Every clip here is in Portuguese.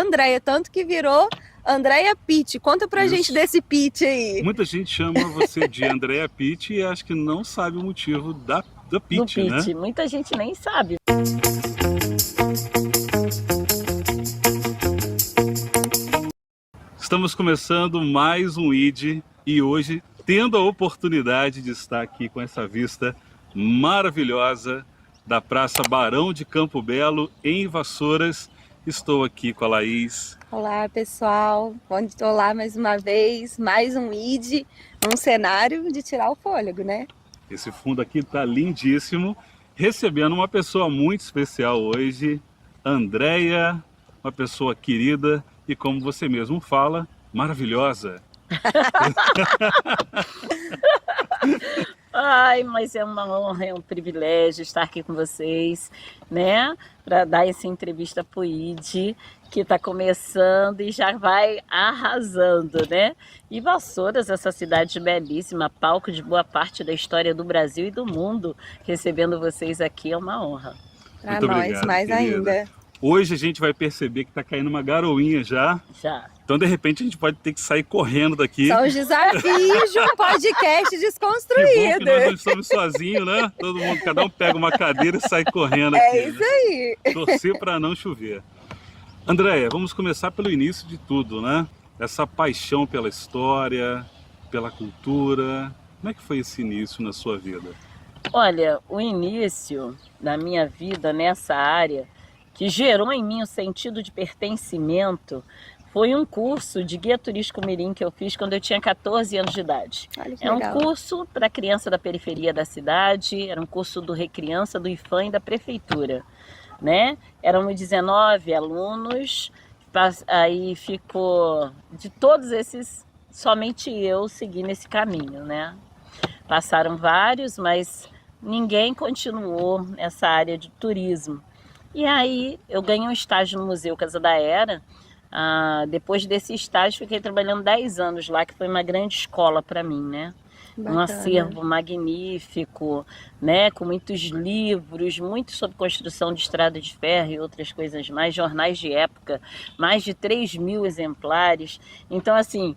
Andréia, tanto que virou Andréia Pitt. Conta pra gente desse Pitt aí. Muita gente chama você de Andréia Pitt e acho que não sabe o motivo da Pitt, né? Pitt. Muita gente nem sabe. Estamos começando mais um ID e hoje tendo a oportunidade de estar aqui com essa vista maravilhosa da Praça Barão de Campo Belo, em Vassouras. Estou aqui com a Laís. Olá, pessoal. Olá mais uma vez, mais um ID, um cenário de tirar o fôlego, né? Esse fundo aqui está lindíssimo, recebendo uma pessoa muito especial hoje, Andréia, uma pessoa querida e, como você mesmo fala, maravilhosa. Ai, mas é uma honra, é um privilégio estar aqui com vocês, né? Para dar essa entrevista pro ID, que está começando e já vai arrasando, né? E Vassouras, essa cidade belíssima, palco de boa parte da história do Brasil e do mundo, recebendo vocês aqui é uma honra. Para nós, obrigado, mais querida. ainda. Hoje a gente vai perceber que está caindo uma garoinha já. Já. Então, de repente, a gente pode ter que sair correndo daqui. São os desafios de um podcast Que bom desconstruído. que nós não estamos sozinhos, né? Todo mundo, cada um pega uma cadeira e sai correndo aqui. É isso aí. Torcer para não chover. Andréia, vamos começar pelo início de tudo, né? Essa paixão pela história, pela cultura. Como é que foi esse início na sua vida? Olha, o início da minha vida nessa área, que gerou em mim o sentido de pertencimento, foi um curso de guia turístico mirim que eu fiz quando eu tinha 14 anos de idade. Olha que É um legal. curso para criança da periferia da cidade, era um curso do Recriança, do IFAM e da prefeitura, né? Éramos 19 alunos, aí ficou, de todos esses, somente eu segui nesse caminho, né? Passaram vários, mas ninguém continuou nessa área de turismo. E aí eu ganhei um estágio no Museu Casa da Era. Depois desse estágio fiquei trabalhando 10 anos lá, que foi uma grande escola para mim, né? Bacana. Um acervo magnífico, né? Com muitos livros, muito sobre construção de estrada de ferro e outras coisas mais, jornais de época, mais de 3.000 exemplares. Então, assim,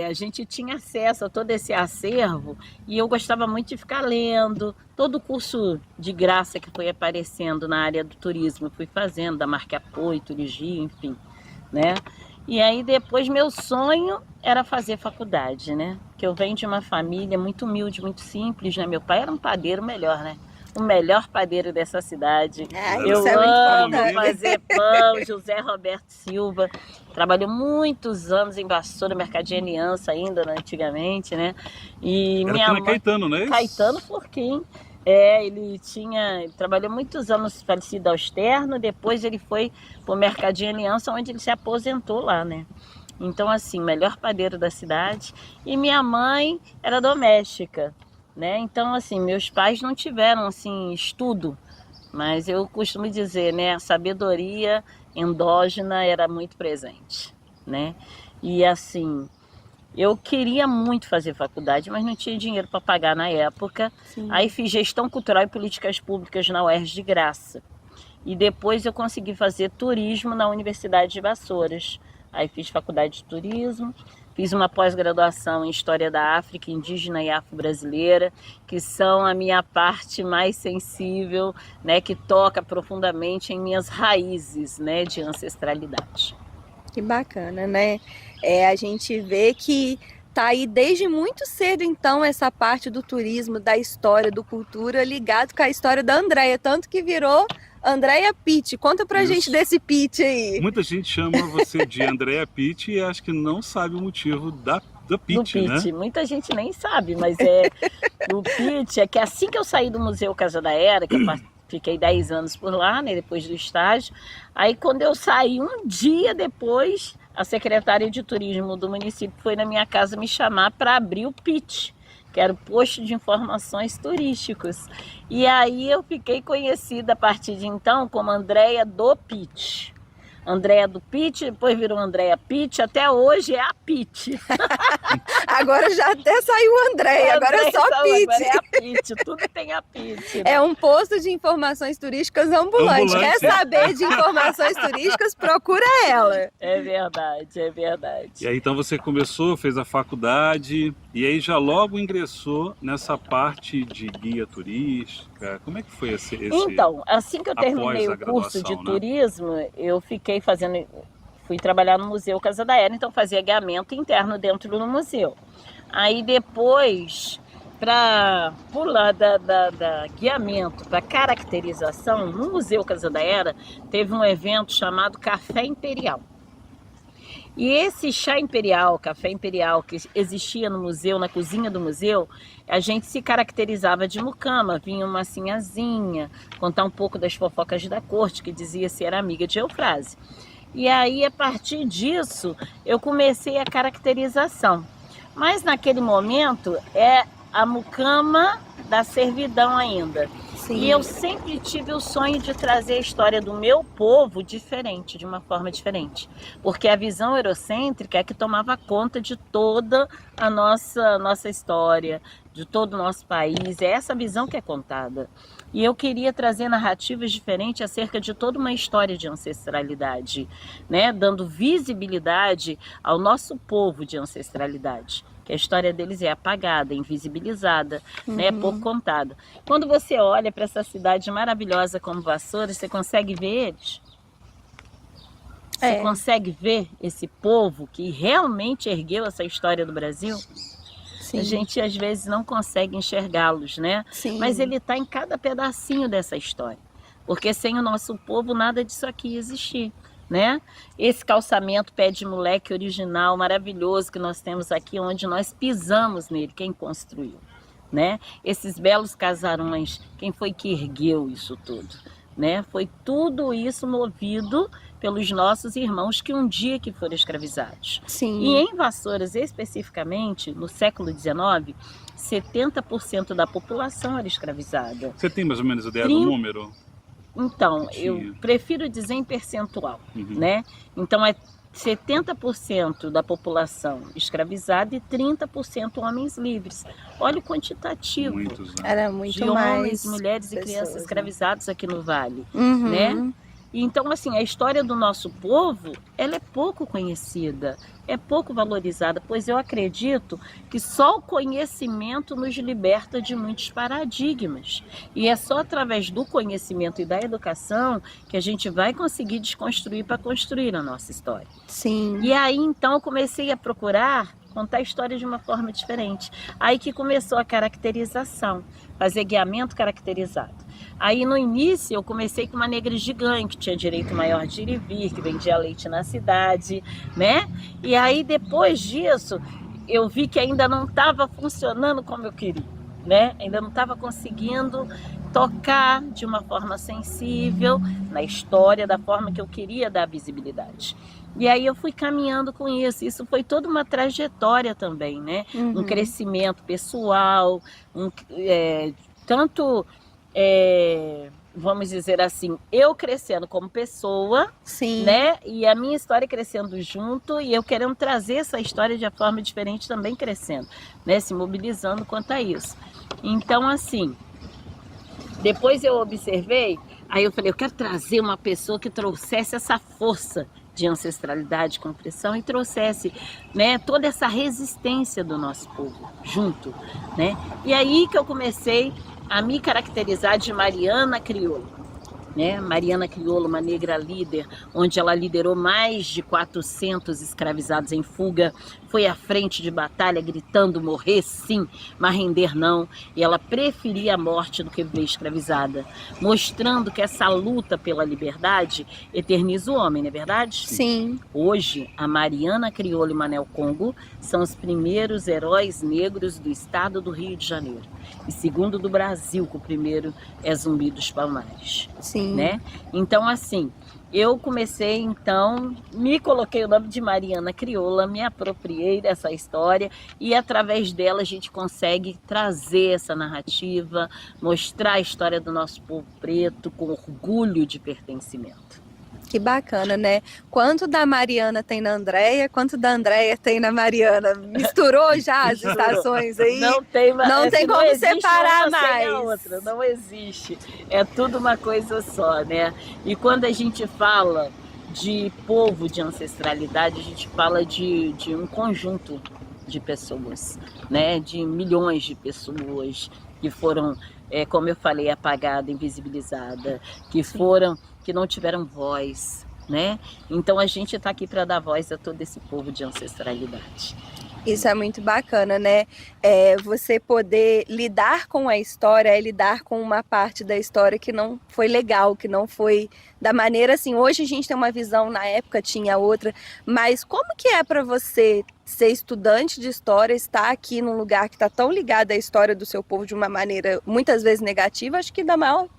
a gente tinha acesso a todo esse acervo e eu gostava muito de ficar lendo. Todo o curso de graça que foi aparecendo na área do turismo, eu fui fazendo, da Marque Apoio, Turigi, enfim, né? E aí depois meu sonho era fazer faculdade, né? Que eu venho de uma família muito humilde, muito simples, né? Meu pai era um padeiro melhor, né? O melhor padeiro dessa cidade. Eu isso é muito amo importante. fazer pão, José Roberto Silva. Trabalhou muitos anos em Vassoura, Mercadinho Aliança ainda, né, antigamente, né? E Era minha aqui na mãe... Caetano, não é isso? Caetano Forquim. Ele trabalhou muitos anos falecido ao externo, depois ele foi para o Mercadinho Aliança, onde ele se aposentou lá, né? Então, assim, melhor padeiro da cidade. E minha mãe era doméstica, né? Então, assim, meus pais não tiveram, assim, estudo, mas eu costumo dizer, né, a sabedoria endógena era muito presente, né? E, assim, eu queria muito fazer faculdade, mas não tinha dinheiro para pagar na época. Sim. Aí fiz gestão cultural e políticas públicas na UERJ de graça. E depois eu consegui fazer turismo na Universidade de Vassouras. Aí fiz faculdade de turismo, fiz uma pós-graduação em História da África, Indígena e Afro-Brasileira, que são a minha parte mais sensível, né, que toca profundamente em minhas raízes, né, de ancestralidade. Que bacana, né? A gente vê que tá aí desde muito cedo, então, essa parte do turismo, da história, do cultura, ligado com a história da Andréia, tanto que virou Andréia Pitt. Conta pra gente desse Pitt aí. Muita gente chama você de Andréia Pitt e acho que não sabe o motivo da Pitt, né? Muita gente nem sabe, mas o Pitt é que assim que eu saí do Museu Casa da Era, que eu fiquei 10 anos por lá, né, depois do estágio, aí quando eu saí, um dia depois, a secretária de turismo do município foi na minha casa me chamar para abrir o Pitt, que era o posto de informações turísticos. E aí eu fiquei conhecida a partir de então como Andréia do Pitt. Andréa do Pitt, depois virou Andréa Pitt, até hoje é a Pitt. Agora já até saiu o Andréia, agora é só Pitt. Agora é a Pitt, tudo tem a Pitt. Né? É um posto de informações turísticas ambulante. Quer saber de informações turísticas? Procura ela. É verdade, é verdade. E aí então você começou, fez a faculdade e aí já logo ingressou nessa parte de guia turística. Como é que foi esse Então, assim que eu terminei o curso de turismo, eu fiquei fui trabalhar no Museu Casa da Era, então fazia guiamento interno dentro do museu. Aí depois, para pular da guiamento para caracterização, no Museu Casa da Era teve um evento chamado Café Imperial. E esse chá imperial, café imperial que existia no museu, na cozinha do museu, a gente se caracterizava de mucama, vinha uma sinhazinha, contar um pouco das fofocas da corte, que dizia ser amiga de Eufrásia. E aí, a partir disso, eu comecei a caracterização. Mas naquele momento é a mucama da servidão ainda. Sim. E eu sempre tive o sonho de trazer a história do meu povo diferente, de uma forma diferente. Porque a visão eurocêntrica é que tomava conta de toda a nossa história, de todo o nosso país. É essa visão que é contada. E eu queria trazer narrativas diferentes acerca de toda uma história de ancestralidade, né? Dando visibilidade ao nosso povo de ancestralidade. Que a história deles é apagada, invisibilizada, né? Pouco contada. Quando você olha para essa cidade maravilhosa como Vassouras, você consegue ver eles? Você consegue ver esse povo que realmente ergueu essa história do Brasil? Sim. A gente às vezes não consegue enxergá-los, né? Sim. Mas ele está em cada pedacinho dessa história. Porque sem o nosso povo nada disso aqui ia existir. Né? Esse calçamento pé de moleque original, maravilhoso que nós temos aqui, onde nós pisamos nele, quem construiu, né? Esses belos casarões, quem foi que ergueu isso tudo, né? Foi tudo isso movido pelos nossos irmãos que um dia que foram escravizados. Sim. E em Vassouras, especificamente, no século XIX, 70% da população era escravizada. Você tem mais ou menos ideia do número? Então, eu prefiro dizer em percentual, né? Então, é 70% da população escravizada e 30% homens livres. Olha o quantitativo. Era muito de mais homens, mulheres e crianças escravizados aqui no Vale, né? Então, assim, a história do nosso povo, ela é pouco conhecida, é pouco valorizada, pois eu acredito que só o conhecimento nos liberta de muitos paradigmas. E é só através do conhecimento e da educação que a gente vai conseguir desconstruir para construir a nossa história. Sim. E aí, então, eu comecei a procurar contar a história de uma forma diferente. Aí que começou a caracterização, fazer guiamento caracterizado. Aí no início eu comecei com uma negra gigante, que tinha direito maior de ir e vir, que vendia leite na cidade, né? E aí depois disso eu vi que ainda não estava funcionando como eu queria, né? Ainda não estava conseguindo tocar de uma forma sensível na história, da forma que eu queria dar visibilidade. E aí eu fui caminhando com isso. Isso foi toda uma trajetória também, né? Um crescimento pessoal, vamos dizer assim, eu crescendo como pessoa, sim, né? E a minha história crescendo junto, e eu querendo trazer essa história de uma forma diferente também crescendo, né? Se mobilizando quanto a isso. Então, assim, depois eu observei, aí eu falei, eu quero trazer uma pessoa que trouxesse essa força de ancestralidade, compressão, e trouxesse, né, toda essa resistência do nosso povo junto, né? E aí que eu comecei a me caracterizar de Mariana Crioulo, né? Mariana Crioulo, uma negra líder, onde ela liderou mais de 400 escravizados em fuga, foi à frente de batalha gritando morrer sim, mas render não, e ela preferia a morte do que viver escravizada, mostrando que essa luta pela liberdade eterniza o homem, não é verdade? Sim. Hoje, a Mariana Crioulo e Manel Congo são os primeiros heróis negros do estado do Rio de Janeiro. E segundo do Brasil, que o primeiro é Zumbi dos Palmares. Sim. Né? Então, assim, eu comecei, então, me coloquei o nome de Mariana Crioula, me apropriei dessa história e através dela a gente consegue trazer essa narrativa, mostrar a história do nosso povo preto com orgulho de pertencimento. Que bacana, né? Quanto da Mariana tem na Andréia, quanto da Andréia tem na Mariana? Misturou já as estações aí? Não tem, não tem como separar mais. A outra, não existe. É tudo uma coisa só, né? E quando a gente fala de povo, de ancestralidade, a gente fala de um conjunto de pessoas, né? De milhões de pessoas que foram, como eu falei, apagada, invisibilizada, que não tiveram voz, né? Então a gente está aqui para dar voz a todo esse povo de ancestralidade. Isso é muito bacana, né? Você poder lidar com a história, lidar com uma parte da história que não foi legal, que não foi da maneira assim. Hoje a gente tem uma visão, na época tinha outra, mas como que é para você ser estudante de história, estar aqui num lugar que está tão ligado à história do seu povo de uma maneira muitas vezes negativa, acho que da maior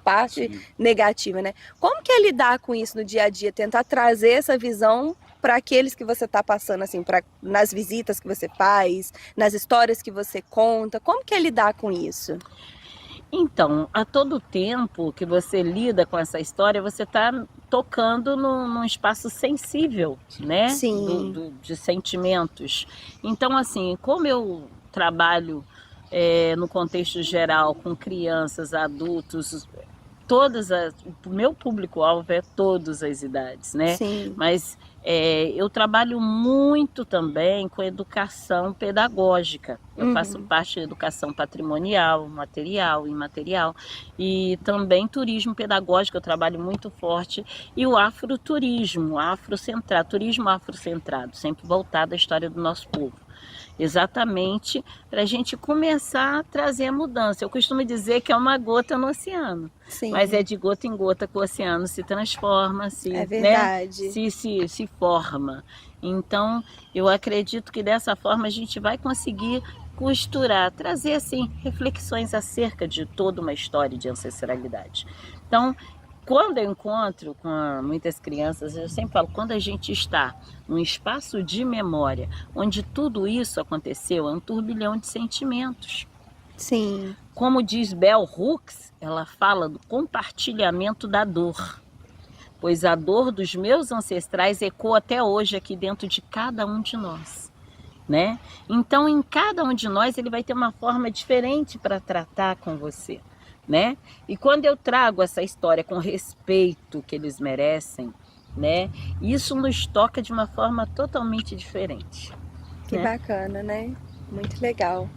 parte negativa, né? Como que é lidar com isso no dia a dia, tentar trazer essa visão para aqueles que você está passando, assim, nas visitas que você faz, nas histórias que você conta, como que é lidar com isso? Então, a todo tempo que você lida com essa história, você está tocando num espaço sensível, né? Sim. De sentimentos. Então, assim, como eu trabalho no contexto geral com crianças, adultos, o meu público-alvo é todas as idades, né? Sim. Mas eu trabalho muito também com educação pedagógica. Eu faço parte da educação patrimonial, material, imaterial, e também turismo pedagógico, eu trabalho muito forte, e o afroturismo, turismo afrocentrado, sempre voltado à história do nosso povo. Exatamente para a gente começar a trazer a mudança. Eu costumo dizer que é uma gota no oceano. Sim. Mas é de gota em gota que o oceano se transforma, é verdade. Né, se forma. Então, eu acredito que dessa forma a gente vai conseguir costurar, trazer assim, reflexões acerca de toda uma história de ancestralidade. Então, quando eu encontro com muitas crianças, eu sempre falo, quando a gente está num espaço de memória, onde tudo isso aconteceu, é um turbilhão de sentimentos. Sim. Como diz Bell Hooks, ela fala do compartilhamento da dor, pois a dor dos meus ancestrais ecoa até hoje aqui dentro de cada um de nós, né? Então, em cada um de nós, ele vai ter uma forma diferente para tratar com você, né? E quando eu trago essa história com respeito que eles merecem, né? Isso nos toca de uma forma totalmente diferente. Que bacana, né? Muito legal.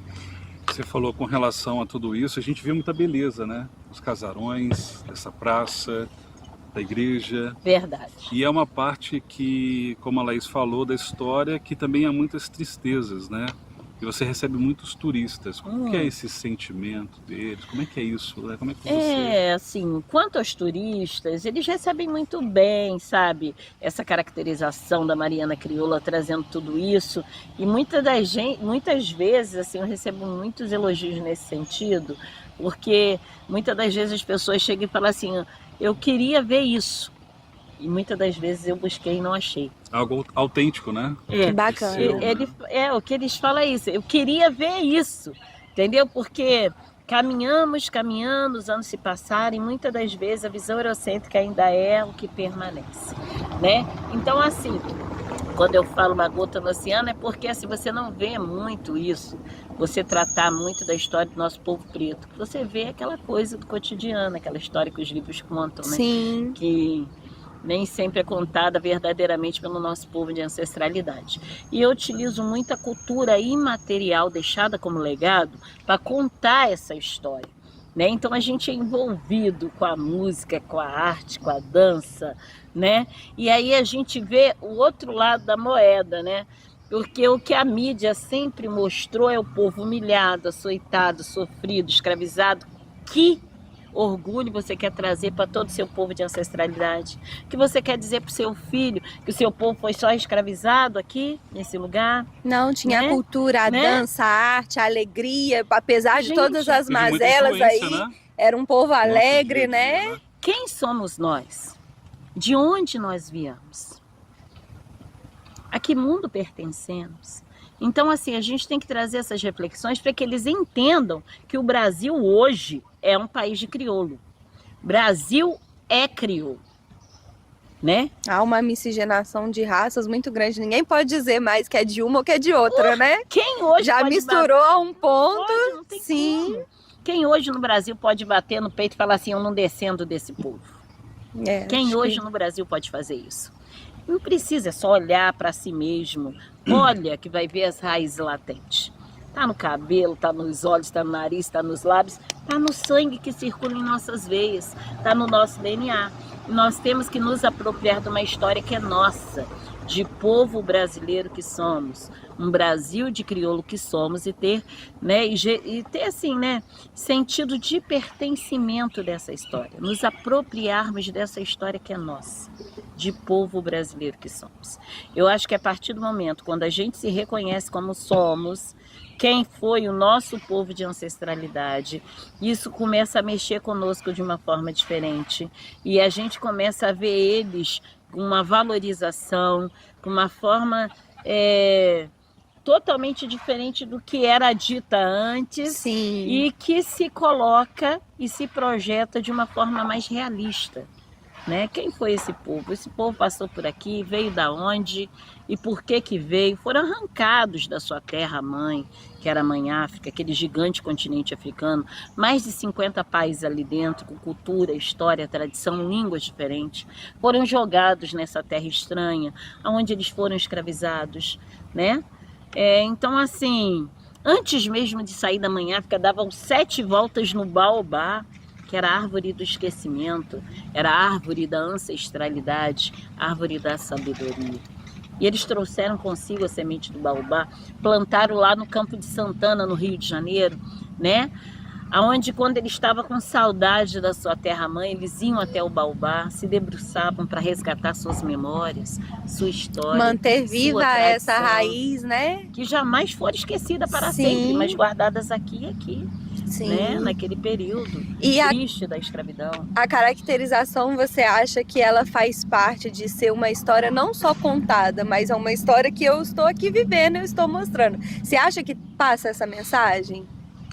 Você falou com relação a tudo isso, a gente vê muita beleza, né? Os casarões, essa praça, da igreja. Verdade. E é uma parte que, como a Laís falou, da história, que também há muitas tristezas, né? E você recebe muitos turistas. Como que é esse sentimento deles? Como é que é isso? Como é que você... assim, quanto aos turistas, eles recebem muito bem, sabe? Essa caracterização da Mariana Crioula trazendo tudo isso. E muitas vezes, assim, eu recebo muitos elogios nesse sentido, porque muitas das vezes as pessoas chegam e falam assim, eu queria ver isso. E muitas das vezes eu busquei e não achei. Algo autêntico, né? Que bacana. O que eles falam é isso. Eu queria ver isso, entendeu? Porque caminhando, os anos se passaram e muitas das vezes a visão eurocêntrica ainda é o que permanece, né? Então, assim, quando eu falo uma gota no oceano é porque assim, você não vê muito isso, você tratar muito da história do nosso povo preto. Você vê aquela coisa do cotidiano, aquela história que os livros contam, né? Sim. Que nem sempre é contada verdadeiramente pelo nosso povo de ancestralidade. E eu utilizo muita cultura imaterial deixada como legado para contar essa história, né? Então a gente é envolvido com a música, com a arte, com a dança, né? E aí a gente vê o outro lado da moeda, né? Porque o que a mídia sempre mostrou é o povo humilhado, açoitado, sofrido, escravizado. Que orgulho você quer trazer para todo o seu povo de ancestralidade? Que você quer dizer para o seu filho que o seu povo foi só escravizado aqui, nesse lugar? Não, tinha né? a cultura, a dança, a arte, a alegria, apesar de todas as Teve muita mazelas aí, influência, né? era um povo alegre, Nosso dia a dia, né? Quem somos nós? De onde nós viemos? A que mundo pertencemos? Então, assim, a gente tem que trazer essas reflexões para que eles entendam que o Brasil hoje é um país de crioulo. Brasil é crioulo. né? Há uma miscigenação de raças muito grande. Ninguém pode dizer mais que é de uma ou que é de outra, né? Quem hoje Já pode misturou a um ponto. Pode, não tem Sim. como. Quem hoje no Brasil pode bater no peito e falar assim, eu não descendo desse povo? Quem hoje no Brasil pode fazer isso? Não precisa, é só olhar para si mesmo. Olha que vai ver as raízes latentes. Tá no cabelo, tá nos olhos, tá no nariz, tá nos lábios, tá no sangue que circula em nossas veias, tá no nosso DNA. Nós temos que nos apropriar de uma história que é nossa, de povo brasileiro que somos, um Brasil de crioulo que somos, e ter, né, e ter assim, né, sentido de pertencimento dessa história, nos apropriarmos dessa história que é nossa, de povo brasileiro que somos. Eu acho que a partir do momento quando a gente se reconhece como somos, quem foi o nosso povo de ancestralidade, isso começa a mexer conosco de uma forma diferente, e a gente começa a ver eles com uma valorização, com uma forma totalmente diferente do que era dita antes. Sim. E que se coloca e se projeta de uma forma mais realista, né? Quem foi esse povo? Esse povo passou por aqui, veio da onde e por que veio? Foram arrancados da sua terra-mãe, que era a Mãe África, aquele gigante continente africano, mais de 50 países ali dentro, com cultura, história, tradição, línguas diferentes, foram jogados nessa terra estranha, onde eles foram escravizados, né? Então, assim, antes mesmo de sair da Mãe África, davam 7 voltas no baobá, que era a árvore do esquecimento, era a árvore da ancestralidade, a árvore da sabedoria. E eles trouxeram consigo a semente do baobá, plantaram lá no Campo de Santana, no Rio de Janeiro, né? Onde, quando ele estava com saudade da sua terra-mãe, eles iam até o baobá, se debruçavam para resgatar suas memórias, sua história, manter viva sua essa tradição, raiz, né? que jamais foram esquecidas para Sim. sempre, mas guardadas aqui e aqui. Sim. Né? Naquele período triste da escravidão. A caracterização, você acha que ela faz parte de ser uma história não só contada, mas é uma história que eu estou aqui vivendo, eu estou mostrando. Você acha que passa essa mensagem?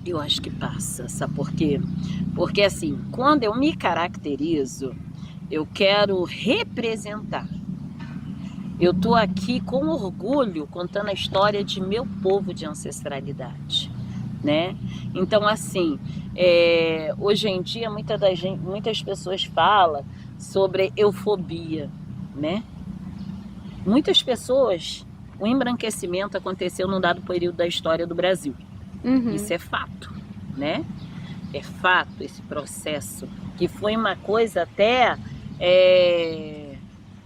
Eu acho que passa, sabe por quê? Porque assim, quando eu me caracterizo, eu quero representar. Eu estou aqui com orgulho contando a história de meu povo de ancestralidade, né? Então, assim, hoje em dia muitas pessoas falam sobre eufobia, né? Muitas pessoas, o embranquecimento aconteceu num dado período da história do Brasil. Uhum. Isso é fato, né? É fato esse processo, que foi uma coisa até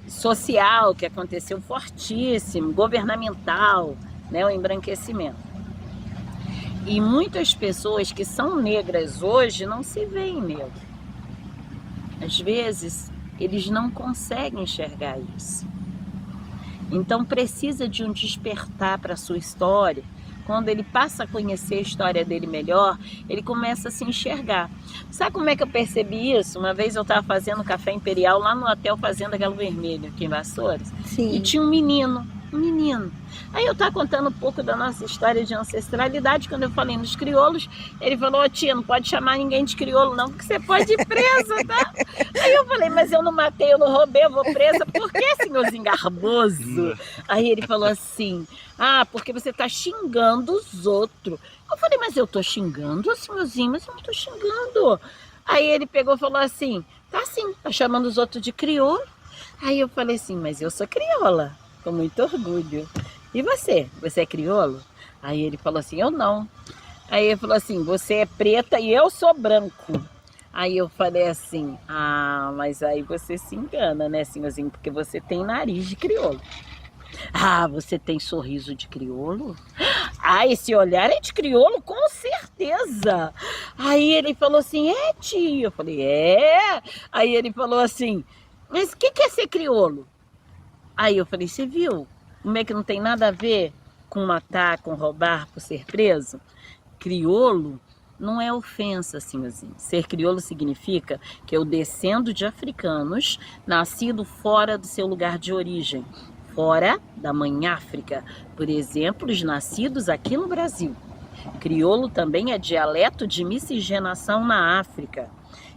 social, que aconteceu fortíssimo, governamental, né? O embranquecimento. E muitas pessoas que são negras hoje não se veem negras. Às vezes, eles não conseguem enxergar isso. Então, precisa de um despertar para a sua história. Quando ele passa a conhecer a história dele melhor, ele começa a se enxergar. Sabe como é que eu percebi isso? Uma vez eu estava fazendo café imperial lá no Hotel Fazenda Galo Vermelho, aqui em Vassouras. Sim. E tinha um menino. Aí eu estava contando um pouco da nossa história de ancestralidade. Quando eu falei nos crioulos, ele falou: tia, não pode chamar ninguém de crioulo não, porque você pode ir presa, tá? Aí eu falei: mas eu não matei, eu não roubei, eu vou presa. Por que, senhorzinho garboso? Aí ele falou assim: porque você tá xingando os outros. Eu falei: mas eu tô xingando, senhorzinho, mas eu não tô xingando. Aí ele pegou e falou assim: tá sim, tá chamando os outros de crioulo. Aí eu falei assim: mas eu sou crioula, com muito orgulho. E você? Você é crioulo? Aí ele falou assim: eu não. Aí ele falou assim: você é preta e eu sou branco. Aí eu falei assim: mas aí você se engana, né, senhorzinho? Porque você tem nariz de crioulo. Você tem sorriso de crioulo? Esse olhar é de crioulo, com certeza. Aí ele falou assim: tia. Eu falei: Aí ele falou assim: mas o que é ser crioulo? Aí eu falei: você viu como é que não tem nada a ver com matar, com roubar, por ser preso? Crioulo não é ofensa, senhorzinho. Ser crioulo significa que eu descendo de africanos, nascido fora do seu lugar de origem, fora da Mãe África. Por exemplo, os nascidos aqui no Brasil. Crioulo também é dialeto de miscigenação na África.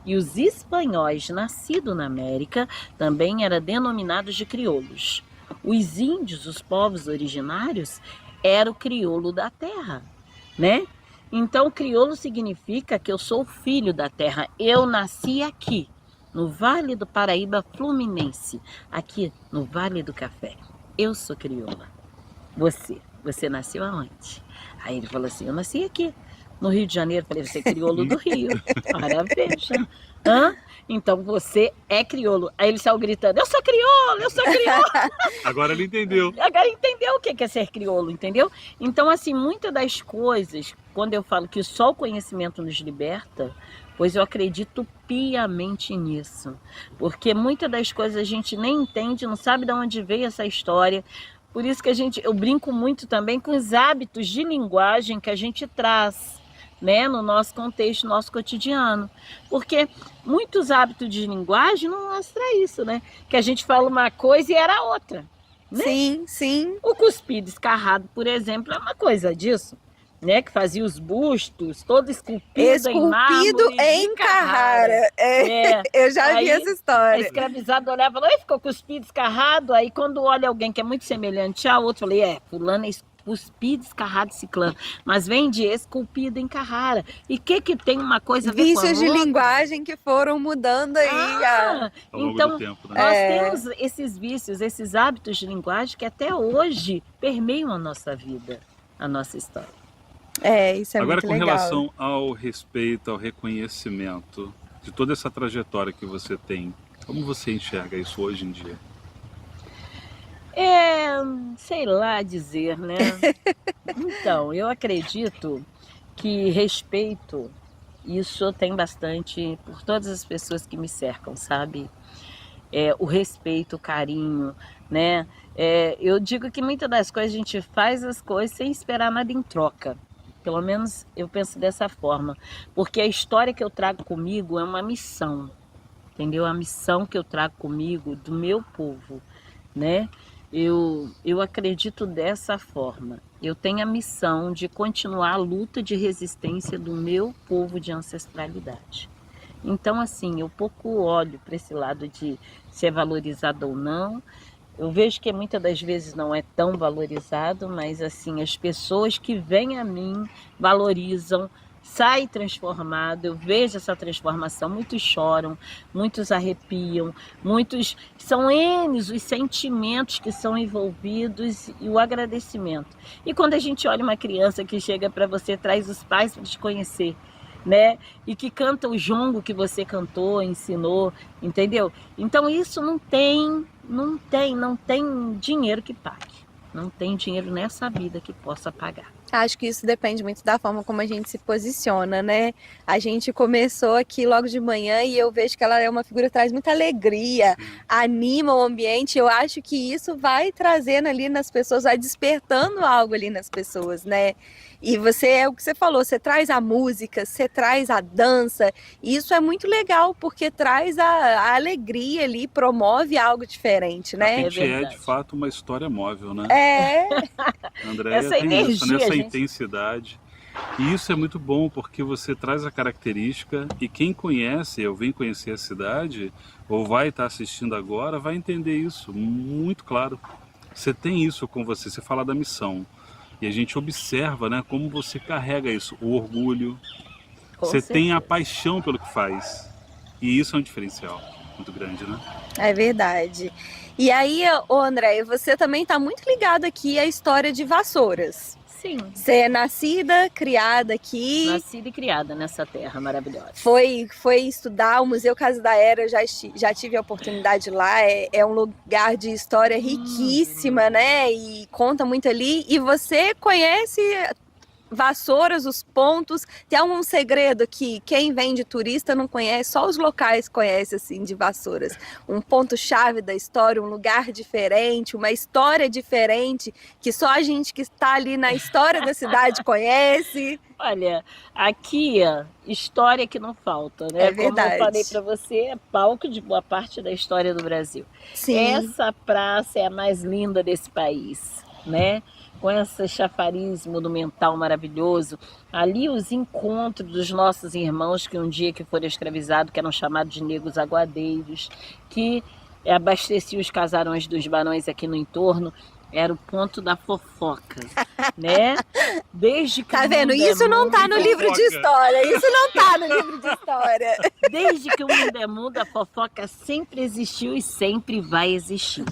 E os espanhóis nascidos na América também eram denominados de crioulos. Os índios, os povos originários, eram o crioulo da terra, né? Então, crioulo significa que eu sou filho da terra. Eu nasci aqui, no Vale do Paraíba Fluminense, aqui no Vale do Café. Eu sou crioula. Você nasceu aonde? Aí ele falou assim, eu nasci aqui, no Rio de Janeiro. Falei, você é crioulo do Rio. Ora, veja. Hã? Então você é crioulo. Aí ele saiu gritando, eu sou crioulo, eu sou crioulo. Agora ele entendeu. Agora entendeu o que é ser crioulo, entendeu? Então, assim, muitas das coisas, quando eu falo que só o conhecimento nos liberta, pois eu acredito piamente nisso. Porque muitas das coisas a gente nem entende, não sabe de onde veio essa história. Por isso que eu brinco muito também com os hábitos de linguagem que a gente traz, né, no nosso contexto, no nosso cotidiano. Porque muitos hábitos de linguagem não mostram isso, né? Que a gente fala uma coisa e era outra. Né? Sim, sim. O cuspido escarrado, por exemplo, é uma coisa disso, né? Que fazia os bustos, todo esculpido em mármore em Carrara. Eu já vi essa A história. escravizada olhava e falou, "Ei, ficou cuspido escarrado." Aí quando olha alguém que é muito semelhante ao outro, eu falei, fulano é cuspido, escarrado, ciclano. Mas vem de esculpido em Carrara. E o que tem uma coisa a ver com a Vícios de outra? linguagem que foram mudando aí. Ao longo Então, do tempo, né? nós temos esses vícios, esses hábitos de linguagem que até hoje permeiam a nossa vida, a nossa história. Isso é Agora, muito com legal. relação ao respeito, ao reconhecimento de toda essa trajetória que você tem, como você enxerga isso hoje em dia? Sei lá dizer, né? Então, eu acredito que respeito, isso eu tenho bastante por todas as pessoas que me cercam, sabe? O respeito, o carinho, né? Eu digo que muitas das coisas a gente faz as coisas sem esperar nada em troca. Pelo menos eu penso dessa forma. Porque a história que eu trago comigo é uma missão, entendeu? A missão que eu trago comigo do meu povo, né? Eu acredito dessa forma. Eu tenho a missão de continuar a luta de resistência do meu povo de ancestralidade. Então, assim, eu pouco olho para esse lado de se é valorizado ou não. Eu vejo que muitas das vezes não é tão valorizado, mas assim, as pessoas que vêm a mim valorizam, saem transformados. Eu vejo essa transformação, muitos choram, muitos arrepiam, muitos são N's os sentimentos que são envolvidos e o agradecimento. E quando a gente olha uma criança que chega para você, traz os pais para te conhecer, né? E que canta o jongo que você cantou, ensinou, entendeu? Então isso não tem dinheiro que pague. Não tem dinheiro nessa vida que possa pagar. Acho que isso depende muito da forma como a gente se posiciona, né? A gente começou aqui logo de manhã e eu vejo que ela é uma figura que traz muita alegria, anima o ambiente. Eu acho que isso vai trazendo ali nas pessoas, vai despertando algo ali nas pessoas, né? E é o que você falou, você traz a música, você traz a dança. E isso é muito legal, porque traz a alegria ali, promove algo diferente, né? A gente é, de fato, uma história móvel, né? Andréia Essa tem energia, isso, nessa gente. intensidade. E isso é muito bom, porque você traz a característica e quem conhece, ou vem conhecer a cidade, ou vai estar assistindo agora, vai entender isso muito claro. Você tem isso com você, você fala da missão. E a gente observa, né, como você carrega isso, o orgulho. Você tem a paixão pelo que faz. E isso é um diferencial muito grande, né? É verdade. E aí, André, você também está muito ligado aqui à história de Vassouras. Sim. Você é nascida, criada aqui. Nascida e criada nessa terra maravilhosa. Foi estudar o Museu Casa da Era, já tive a oportunidade lá. É um lugar de história riquíssima, né? E conta muito ali. E você conhece Vassouras, os pontos. Tem algum segredo que quem vem de turista não conhece? Só os locais conhecem, assim, de Vassouras. Um ponto-chave da história, um lugar diferente, uma história diferente, que só a gente que está ali na história da cidade conhece. Olha, aqui, história que não falta, né? É verdade. Como eu falei para você, é palco de boa parte da história do Brasil. Sim. Essa praça é a mais linda desse país. né? Com esse chafariz monumental maravilhoso. Ali os encontros dos nossos irmãos que um dia que foram escravizados, que eram chamados de negros aguadeiros, que abasteciam os casarões dos barões aqui no entorno, era o ponto da fofoca, né? Desde que Tá vendo? Isso não tá no livro de história. Isso não tá no livro de história. Desde que o mundo é mundo, a fofoca sempre existiu e sempre vai existir.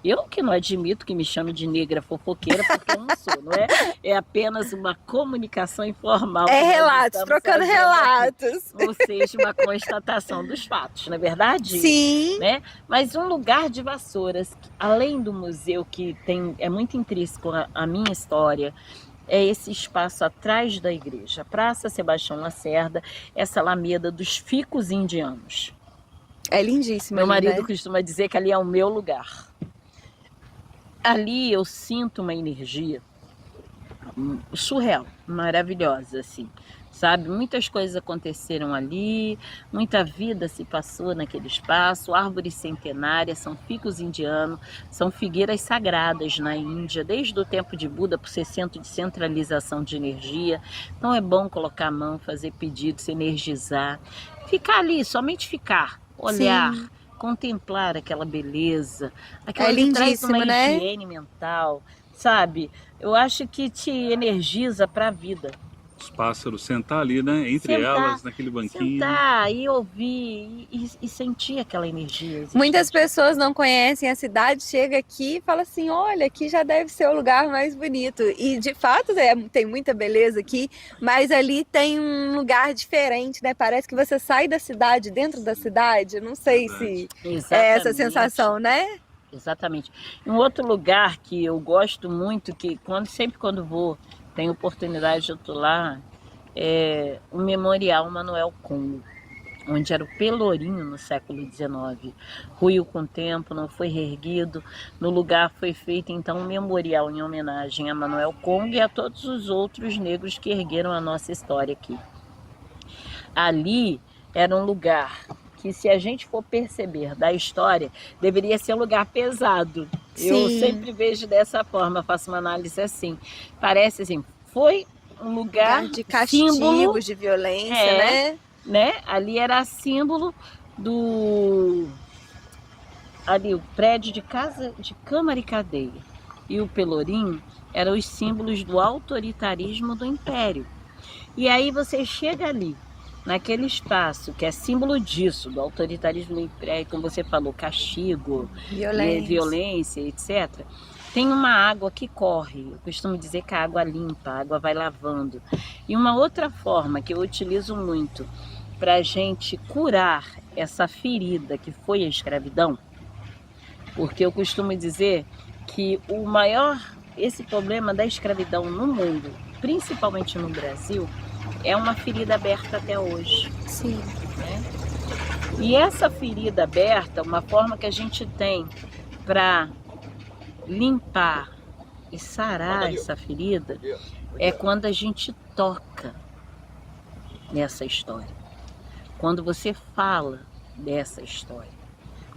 Eu que não admito que me chame de negra fofoqueira, porque eu não sou, não é? É apenas uma comunicação informal. É relatos, trocando relatos. Aqui. Ou seja, uma constatação dos fatos, não é verdade? Sim. Né? Mas um lugar de Vassouras, além do museu que é muito intrínseco à minha história, é esse espaço atrás da igreja, Praça Sebastião Lacerda, essa alameda dos ficos indianos. É lindíssimo. Meu marido, né? Costuma dizer que ali é o meu lugar. Ali eu sinto uma energia surreal, maravilhosa, assim, sabe? Muitas coisas aconteceram ali, muita vida se passou naquele espaço, árvores centenárias, são ficos indianos, são figueiras sagradas na Índia, desde o tempo de Buda, por ser centro de centralização de energia. Então é bom colocar a mão, fazer pedido, se energizar, ficar ali, somente ficar, olhar. Sim. Contemplar aquela beleza, aquela que traz uma higiene mental, sabe? Eu acho que te energiza para a vida. Os pássaros sentar ali, né? Entre elas, naquele banquinho. Sentar e ouvir e sentir aquela energia. Muitas pessoas não conhecem a cidade, chega aqui e fala assim, olha, aqui já deve ser o lugar mais bonito. E de fato tem muita beleza aqui, mas ali tem um lugar diferente, né? Parece que você sai da cidade, dentro da cidade. Não sei se é essa sensação, né? Exatamente. Um outro lugar que eu gosto muito, que sempre quando vou, tenho oportunidade de ir lá, é o Memorial Manuel Congo, onde era o Pelourinho no século XIX. Ruiu com o tempo, não foi reerguido. No lugar foi feito então um memorial em homenagem a Manuel Congo e a todos os outros negros que ergueram a nossa história aqui. Ali era um lugar que, se a gente for perceber da história, deveria ser um lugar pesado. Sim. Eu sempre vejo dessa forma, faço uma análise assim. Parece assim, foi um lugar de castigos, símbolo, de violência, né? Ali era símbolo do... Ali, o prédio de casa, de Câmara e Cadeia. E o Pelourinho eram os símbolos do autoritarismo do Império. E aí você chega ali, naquele espaço que é símbolo disso, do autoritarismo do Império, como você falou, castigo, violência, etc. Tem uma água que corre, eu costumo dizer que a água limpa, a água vai lavando. E uma outra forma que eu utilizo muito para a gente curar essa ferida que foi a escravidão, porque eu costumo dizer que esse problema da escravidão no mundo, principalmente no Brasil, é uma ferida aberta até hoje. Sim. Né? E essa ferida aberta, uma forma que a gente tem para limpar e sarar essa ferida é quando a gente toca nessa história. Quando você fala dessa história.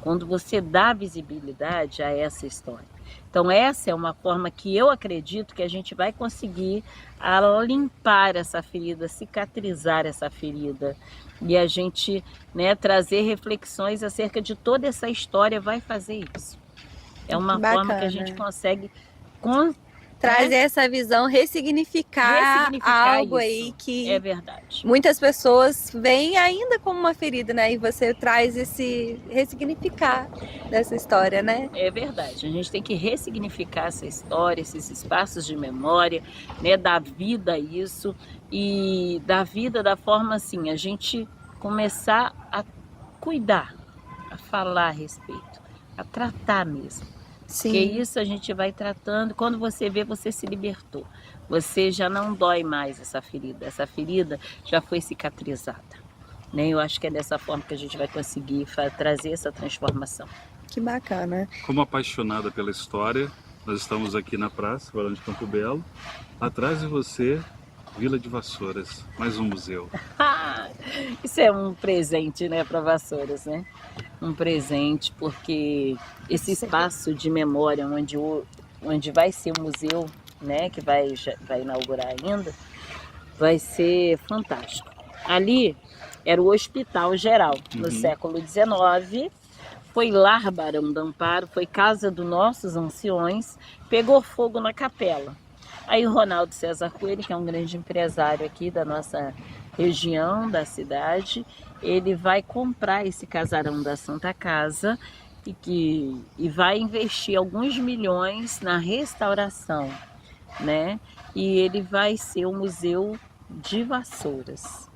Quando você dá visibilidade a essa história. Então essa é uma forma que eu acredito que a gente vai conseguir limpar essa ferida, cicatrizar essa ferida. E a gente, né, trazer reflexões acerca de toda essa história vai fazer isso. É uma forma que a gente consegue trazer essa visão, ressignificar algo isso. Aí que é verdade. Muitas pessoas veem ainda como uma ferida, né? E você traz esse ressignificar dessa história, né? É verdade. A gente tem que ressignificar essa história, esses espaços de memória, né? Dar vida a isso e dar vida da forma assim, a gente começar a cuidar, a falar a respeito, a tratar mesmo. Sim. Porque isso a gente vai tratando, quando você vê, você se libertou. Você já não dói mais essa ferida já foi cicatrizada. Né? Eu acho que é dessa forma que a gente vai conseguir trazer essa transformação. Que bacana. Como apaixonada pela história, nós estamos aqui na Praça Barão de Campo Belo. Atrás de você, Vila de Vassouras, mais um museu. Isso é um presente, né, para Vassouras, né? Um presente, porque esse espaço de memória onde onde vai ser o museu, né, que vai inaugurar ainda, vai ser fantástico. Ali era o Hospital Geral, no século XIX, foi lar Barão do Amparo, foi casa dos nossos anciões, pegou fogo na capela. Aí o Ronaldo César Coelho, que é um grande empresário aqui da nossa região, da cidade, ele vai comprar esse casarão da Santa Casa e vai investir alguns milhões na restauração, né? E ele vai ser um museu de Vassouras.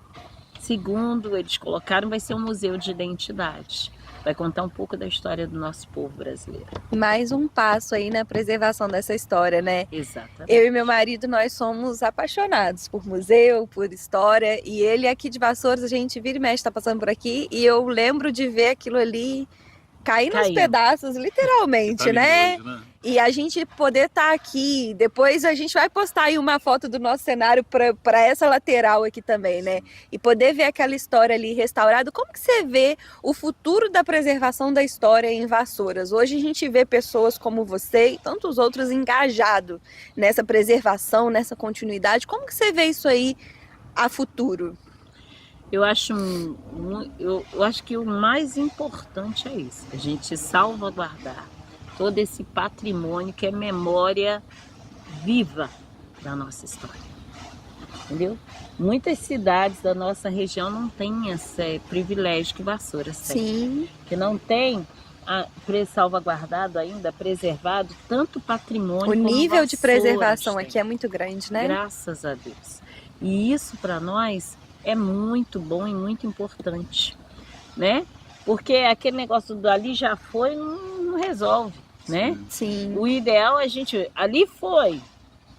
Segundo eles colocaram, vai ser um museu de identidade. Vai contar um pouco da história do nosso povo brasileiro. Mais um passo aí na preservação dessa história, né? Exatamente. Eu e meu marido, nós somos apaixonados por museu, por história. E ele aqui de Vassouras, a gente vira e mexe, tá passando por aqui. E eu lembro de ver aquilo ali cair nos pedaços, literalmente, né? Hoje, né? E a gente poder estar aqui, depois a gente vai postar aí uma foto do nosso cenário para essa lateral aqui também, né? E poder ver aquela história ali restaurada. Como que você vê o futuro da preservação da história em Vassouras? Hoje a gente vê pessoas como você e tantos outros engajados nessa preservação, nessa continuidade. Como que você vê isso aí a futuro? Eu acho que o mais importante é isso, a gente salvaguardar todo esse patrimônio que é memória viva da nossa história, entendeu? Muitas cidades da nossa região não têm esse privilégio que Vassouras tem. Sim. Que não tem salvaguardado ainda, preservado tanto patrimônio. O nível de preservação tem. aqui é muito grande, né? Graças a Deus. E isso para nós é muito bom e muito importante, né? Porque aquele negócio do ali já foi, não resolve, né? Sim. O ideal a gente, ali foi,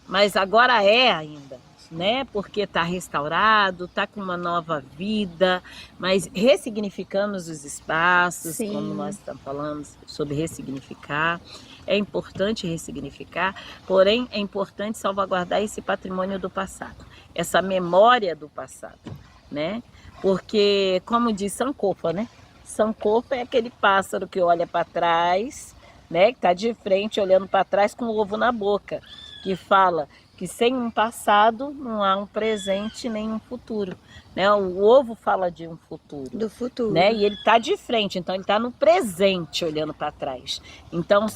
mas agora é ainda, né? Porque está restaurado, está com uma nova vida, mas ressignificamos os espaços, Sim. como nós estamos falando sobre ressignificar. É importante ressignificar, porém é importante salvaguardar esse patrimônio do passado, essa memória do passado, né? Porque, como diz Sankofa, né? Sankofa é aquele pássaro que olha para trás, né? Que está de frente olhando para trás com o ovo na boca, que fala que sem um passado não há um presente nem um futuro, né? O ovo fala de um futuro. Do futuro. Né? E ele está de frente, então ele está no presente olhando para trás. Então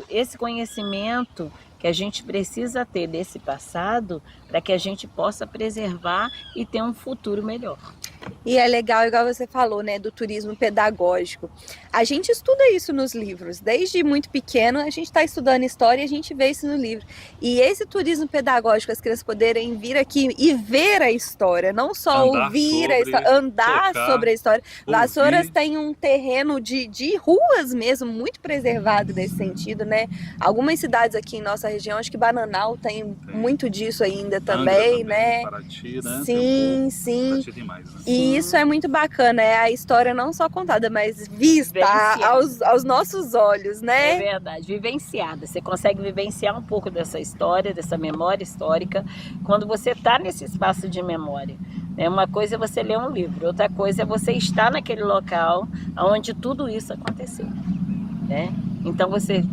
esse conhecimento que a gente precisa ter desse passado para que a gente possa preservar e ter um futuro melhor. E é legal, igual você falou, né, do turismo pedagógico. A gente estuda isso nos livros. Desde muito pequeno, a gente está estudando história e a gente vê isso no livro. E esse turismo pedagógico, as crianças poderem vir aqui e ver a história, não só ouvir a história, andar sobre a história. Vassouras tem um terreno de ruas mesmo, muito preservado nesse sentido, né? Algumas cidades aqui em nossa região, acho que Bananal tem muito disso ainda também, né? Paraty, né? Sim, sim. Paraty tem mais, né? E isso é muito bacana, é a história não só contada, mas vista aos nossos olhos, né? É verdade, vivenciada. Você consegue vivenciar um pouco dessa história, dessa memória histórica, quando você está nesse espaço de memória. Uma coisa é você ler um livro, outra coisa é você estar naquele local onde tudo isso aconteceu, né? Então você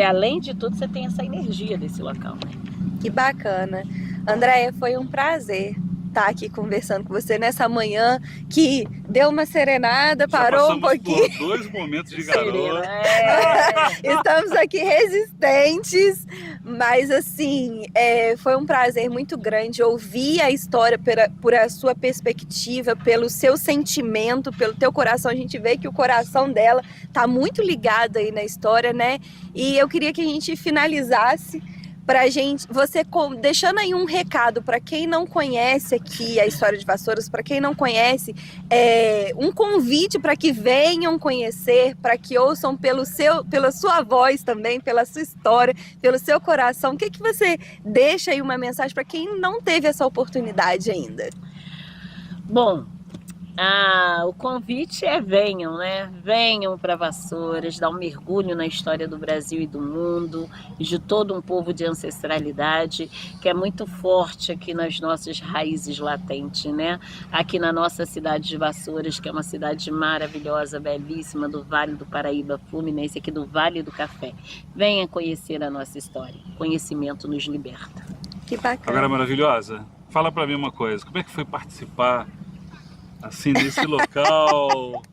além de tudo, você tem essa energia desse local, né? Que bacana. Andréia, foi um prazer estar aqui conversando com você nessa manhã que deu uma serenada, parou um pouquinho. Por 2 momentos de garoa. Estamos aqui resistentes, mas assim, foi um prazer muito grande ouvir a história por a sua perspectiva, pelo seu sentimento, pelo teu coração. A gente vê que o coração dela está muito ligado aí na história, né? E eu queria que a gente finalizasse pra gente, você deixando aí um recado para quem não conhece aqui a história de Vassouras, para quem não conhece, um convite para que venham conhecer, para que ouçam pela sua voz também, pela sua história, pelo seu coração. O que você deixa aí uma mensagem para quem não teve essa oportunidade ainda? Bom, O convite é venham, né? Venham para Vassouras, dar um mergulho na história do Brasil e do mundo, e de todo um povo de ancestralidade, que é muito forte aqui nas nossas raízes latentes, né? Aqui na nossa cidade de Vassouras, que é uma cidade maravilhosa, belíssima, do Vale do Paraíba Fluminense, aqui do Vale do Café. Venha conhecer a nossa história. Conhecimento nos liberta. Que bacana. Agora, Maravilhosa, fala para mim uma coisa. Como é que foi participar assim desse local?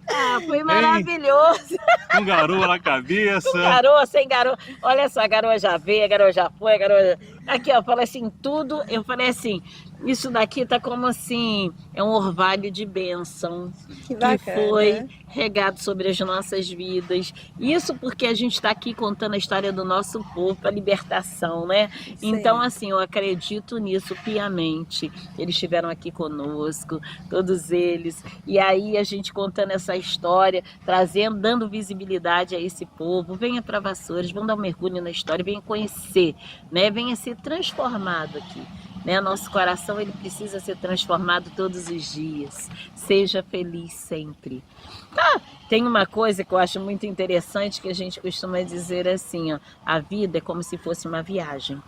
Foi maravilhoso. Com garoa na cabeça. Com garoa, sem garoa. Olha só, a garoa já veio, a garoa já foi, a garoa... Aqui, ó, eu falei assim, tudo... Eu falei assim, isso daqui tá como assim, é um orvalho de bênção. Que bacana. Que foi regado sobre as nossas vidas. Isso porque a gente está aqui contando a história do nosso povo, a libertação, né? Sim. Então, assim, eu acredito nisso piamente. Eles estiveram aqui conosco, todos eles. E aí a gente contando essa história, trazendo, dando visibilidade a esse povo. Venha para Vassouras, vamos dar um mergulho na história, venha conhecer, né? Venha ser transformado aqui. Né? Nosso coração ele precisa ser transformado todos os dias. Seja feliz sempre. Tem uma coisa que eu acho muito interessante que a gente costuma dizer assim, ó, a vida é como se fosse uma viagem.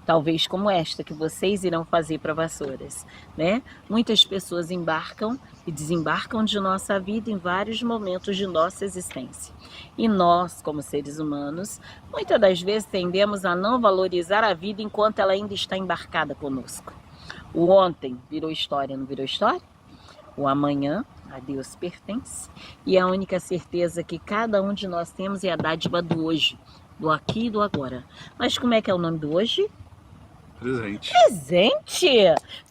Talvez como esta que vocês irão fazer para Vassouras, né? Muitas pessoas embarcam e desembarcam de nossa vida em vários momentos de nossa existência. E nós, como seres humanos, muitas das vezes tendemos a não valorizar a vida enquanto ela ainda está embarcada conosco. O ontem virou história, não virou história? O amanhã a Deus pertence. E a única certeza que cada um de nós temos é a dádiva do hoje, do aqui e do agora. Mas como é que é o nome do hoje? Presente. Presente!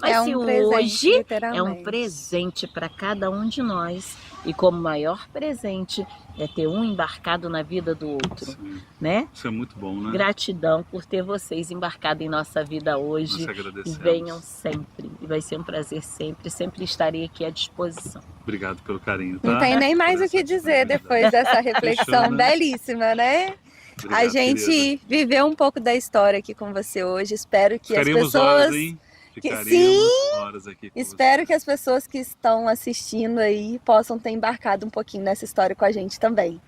Mas É um se presente, hoje é um literalmente. presente para cada um de nós, e como maior presente é ter um embarcado na vida do outro, Sim. né? Isso é muito bom, né? Gratidão por ter vocês embarcado em nossa vida hoje. Nós E agradecemos. venham sempre. E vai ser um prazer sempre. Sempre estarei aqui à disposição. Obrigado pelo carinho, tá? Não tem nem mais o que dizer depois dessa reflexão Fechou, né? belíssima, né? Obrigado, A gente querida. viveu um pouco da história aqui com você hoje. Espero que Ficaríamos as pessoas... horas, hein? Ficaríamos Sim! horas aqui com Espero você. que as pessoas que estão assistindo aí possam ter embarcado um pouquinho nessa história com a gente também.